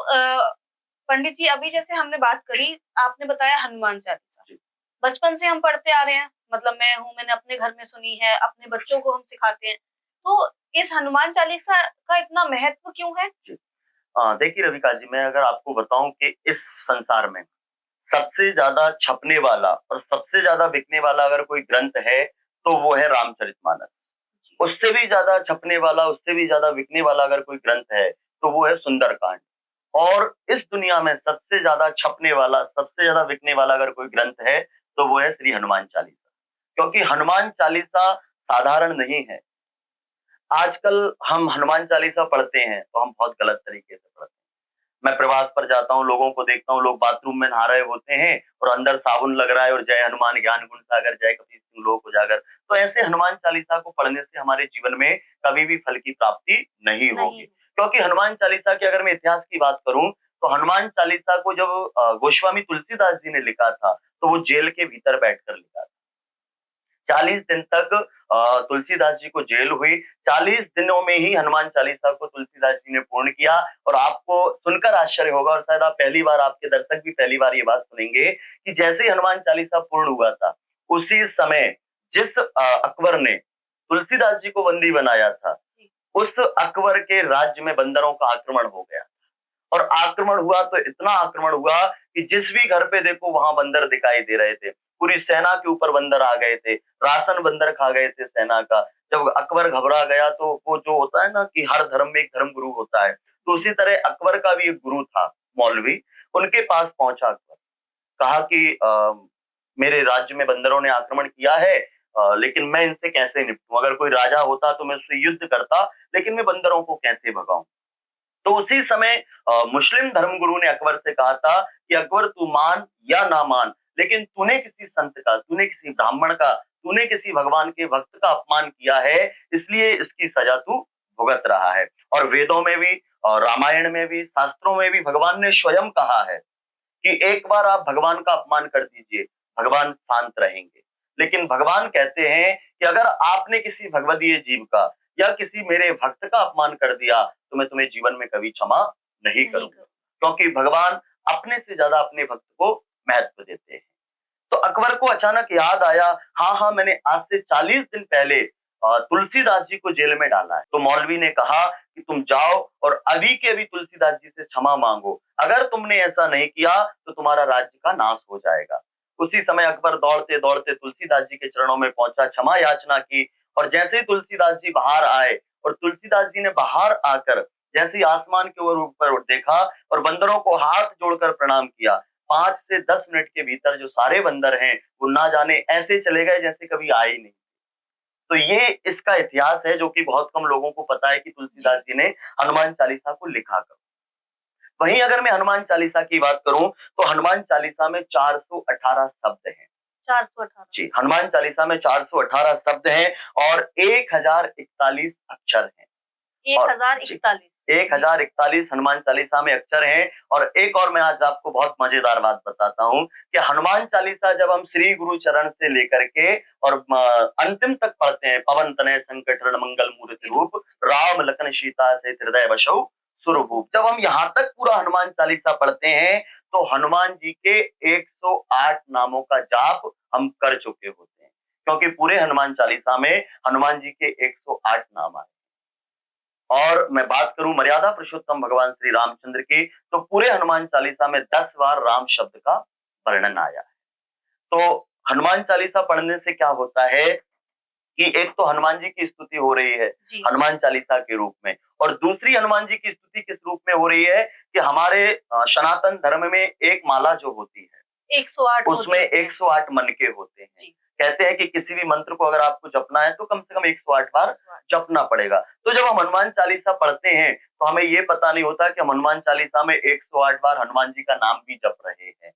पंडित जी अभी जैसे हमने बात करी, आपने बताया हनुमान चालीसा। जी। बचपन से हम पढ़ते आ रहे हैं, मतलब मैं हूँ, मैंने अपने घर में सुनी है, अपने बच्चों को हम सिखाते हैं। तो इस हनुमान चालीसा का इतना महत्व क्यों है? जी। देखिए रविका जी, मैं अगर आपको बताऊँ कि इस संसार में सबसे ज़्यादा छपने वाला और सबसे ज़्यादा बिकने वाला अगर कोई ग्रंथ है, तो वो है रामचरितमानस। उससे भी ज़्यादा छपने वाला, उससे भी ज़्यादा बिकने वाला अगर कोई ग्रंथ है, तो वो है सुंदरकांड। और इस दुनिया में सबसे ज़्यादा छपने वाला, सबसे ज़्यादा बिकने वाला अगर कोई ग्रंथ है, तो वो है श्री हनुमान चालीसा। क्योंकि हनुमान चालीसा साधारण नहीं है। आजकल हम हनुमान चालीसा पढ़ते हैं, तो हम बहुत गलत तरीके से पढ़ते हैं। मैं प्रवास पर जाता हूँ, लोगों को देखता हूँ, लोग बाथरूम में नहा रहे होते हैं और अंदर साबुन लग रहा है और जय हनुमान ज्ञान गुण सागर, जय कपीस तिहुँ लोक उजागर। तो ऐसे हनुमान चालीसा को पढ़ने से हमारे जीवन में कभी भी फल की प्राप्ति नहीं होगी। नहीं। क्योंकि हनुमान चालीसा की अगर मैं इतिहास की बात करूँ, तो हनुमान चालीसा को जब गोस्वामी तुलसीदास जी ने लिखा था, तो वो जेल के भीतर बैठकर लिखा था। 40 दिन तक तुलसीदास जी को जेल हुई। 40 दिनों में ही हनुमान चालीसा को तुलसीदास जी ने पूर्ण किया। और आपको सुनकर आश्चर्य होगा, और शायद आप पहली बार, आपके दर्शक भी पहली बार ये बात सुनेंगे कि जैसे ही हनुमान चालीसा पूर्ण हुआ था, उसी समय जिस अकबर ने तुलसीदास जी को बंदी बनाया था, उस अकबर के राज्य में बंदरों का आक्रमण हो गया। और आक्रमण हुआ तो इतना आक्रमण हुआ कि जिस भी घर पे देखो वहां बंदर दिखाई दे रहे थे। पूरी सेना के ऊपर बंदर आ गए थे, राशन बंदर खा गए थे सेना का। जब अकबर घबरा गया, तो वो जो होता है ना कि हर धर्म में एक धर्म गुरु होता है, तो उसी तरह अकबर का भी एक गुरु था, मौलवी। उनके पास पहुंचा अकबर, कहा कि मेरे राज्य में बंदरों ने आक्रमण किया है, लेकिन मैं इनसे कैसे निपटूं? अगर कोई राजा होता तो मैं उससे युद्ध करता, लेकिन मैं बंदरों को कैसे भगाऊं? तो उसी समय मुस्लिम धर्मगुरु ने अकबर से कहा था कि अकबर, तू मान या ना मान, लेकिन तूने किसी संत का, तूने किसी ब्राह्मण का, तूने किसी भगवान के भक्त का अपमान किया है, इसलिए इसकी सजा तू भुगत रहा है। और वेदों में भी और रामायण में भी, शास्त्रों में भी भगवान ने स्वयं कहा है कि एक बार आप भगवान का अपमान कर दीजिए, भगवान शांत रहेंगे। लेकिन भगवान कहते हैं कि अगर आपने किसी भगवदीय जीव का या किसी मेरे भक्त का अपमान कर दिया, तो मैं तुम्हें जीवन में कभी क्षमा नहीं नहीं करूंगा। करो। क्योंकि भगवान अपने से ज्यादा अपने भक्त को महत्व देते हैं। तो अकबर को अचानक याद आया, हाँ हाँ, मैंने आज से 40 दिन पहले तुलसीदास जी को जेल में डाला है। तो मौलवी ने कहा कि तुम जाओ और अभी के अभी तुलसीदास जी से क्षमा मांगो। अगर तुमने ऐसा नहीं किया तो तुम्हारा राज्य का नाश हो जाएगा। उसी समय अकबर दौड़ते दौड़ते तुलसीदास जी के चरणों में पहुंचा, क्षमा याचना की। और जैसे ही तुलसीदास जी बाहर आए, और तुलसीदास जी ने बाहर आकर जैसे ही आसमान के ऊपर देखा और बंदरों को हाथ जोड़कर प्रणाम किया, 5 से 10 मिनट के भीतर जो सारे बंदर हैं, वो ना जाने ऐसे चले गए जैसे कभी आए ही नहीं। तो ये इसका इतिहास है, जो कि बहुत कम लोगों को पता है कि जी। तुलसीदास जी ने हनुमान चालीसा को लिखा कब। वहीं अगर मैं हनुमान चालीसा की बात करूं, तो हनुमान चालीसा में 418 शब्द हैं। 418। जी, हनुमान चालीसा में 418 शब्द हैं और 1041 अक्षर हैं। और जी, 1041। जी। 1041 हनुमान चालीसा में अक्षर हैं। और एक और मैं आज आपको बहुत मजेदार बात बताता हूँ कि हनुमान चालीसा जब हम श्री गुरु चरण से लेकर के और अंतिम तक पढ़ते हैं, पवन तनय संकट हरण मंगल मूर्ति रूप, राम लखन सीता सहित हृदय बसहु सुरभूप। जब हम यहाँ तक पूरा हनुमान चालीसा पढ़ते हैं, तो हनुमान जी के 108 नामों का जाप हम कर चुके होते हैं। क्योंकि पूरे हनुमान चालीसा में हनुमान जी के 108 नाम आए। और मैं बात करूं मर्यादा पुरुषोत्तम भगवान श्री रामचंद्र की, तो पूरे हनुमान चालीसा में 10 बार राम शब्द का वर्णन आया है। तो हनुमान चालीसा पढ़ने से क्या होता है कि एक तो हनुमान जी की स्तुति हो रही है जी। हनुमान चालीसा के रूप में, और दूसरी हनुमान जी की स्तुति किस रूप में हो रही है कि हमारे सनातन धर्म में एक माला जो होती है, 108 उसमें होती है। 108 मनके होते हैं। जी। कहते हैं कि किसी भी मंत्र को अगर आपको जपना है, तो कम से कम 108 बार जपना पड़ेगा। तो जब हम हनुमान चालीसा पढ़ते हैं, तो हमें ये पता नहीं होता कि हम हनुमान चालीसा में 108 बार हनुमान जी का नाम भी जप रहे हैं।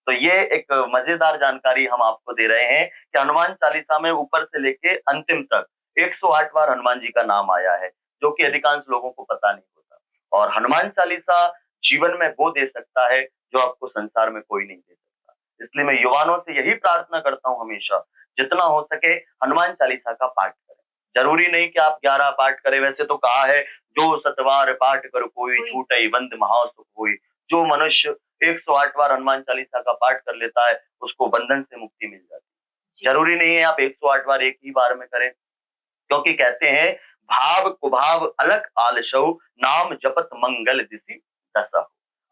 तो ये एक मजेदार जानकारी हम आपको दे रहे हैं कि हनुमान चालीसा में ऊपर से लेके अंतिम तक 108 बार हनुमान जी का नाम आया है, जो कि अधिकांश लोगों को पता नहीं होता। और हनुमान चालीसा जीवन में वो दे सकता है जो आपको संसार में कोई नहीं दे सकता। इसलिए मैं युवाओं से यही प्रार्थना करता हूँ हमेशा, जितना हो सके हनुमान चालीसा का पाठ करें। जरूरी नहीं कि आप 11 पाठ करें। वैसे तो कहा है जो सतवार पाठ कर कोई कोई छूटई बंद महासुख होई। जो मनुष्य 108 बार हनुमान चालीसा का पाठ कर लेता है उसको बंधन से मुक्ति मिल जाती है। जी जरूरी नहीं है आप 108 बार एक ही बार में करें, क्योंकि कहते हैं भाव कुभाव अलग आलसौ नाम जपत मंगल दिसि दसहु।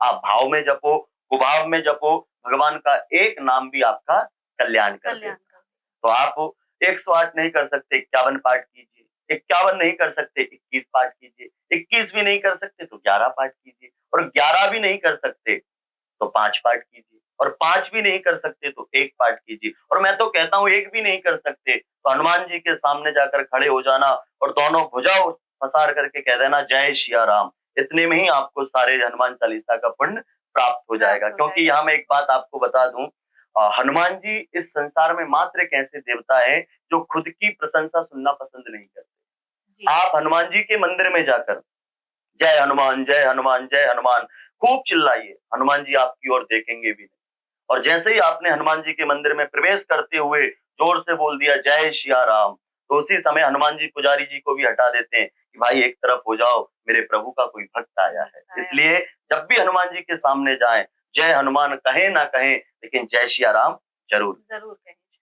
आप भाव में जपो, कुभाव में जपो, भगवान का एक नाम भी आपका कल्याण कर कल्याण देता। का। तो आप 108 नहीं कर सकते 51 पाठ कीजिए, 51 नहीं कर सकते 21 पाठ कीजिए, 21 भी नहीं कर सकते तो 11 पाठ कीजिए, और 11 भी नहीं कर सकते तो 5 पाठ कीजिए, और 5 भी नहीं कर सकते तो 1 पाठ कीजिए। और मैं तो कहता हूँ 1 भी नहीं कर सकते तो हनुमान जी के सामने जाकर खड़े हो जाना और दोनों भुजा पसार करके कह देना जय सिया राम। इतने में ही आपको सारे हनुमान चालीसा का पुण्य प्राप्त हो जाएगा। क्योंकि यहाँ मैं एक बात आपको बता दूं, हनुमान जी इस संसार में मात्र एक ऐसे देवता है जो खुद की प्रशंसा सुनना पसंद नहीं करते। जी आप हनुमान जी के मंदिर में जाकर जय हनुमान जय हनुमान जय हनुमान खूब चिल्लाइए, हनुमान जी आपकी ओर देखेंगे भी नहीं। और जैसे ही आपने हनुमान जी के मंदिर में प्रवेश करते हुए जोर से बोल दिया जय सिया राम, तो उसी समय हनुमान जी पुजारी जी को भी हटा देते हैं कि भाई एक तरफ हो जाओ, मेरे प्रभु का कोई भक्त आया है। इसलिए जब भी हनुमान जी के सामने जाएं, जय हनुमान कहें ना कहें लेकिन जय सिया राम जरूर। जरूर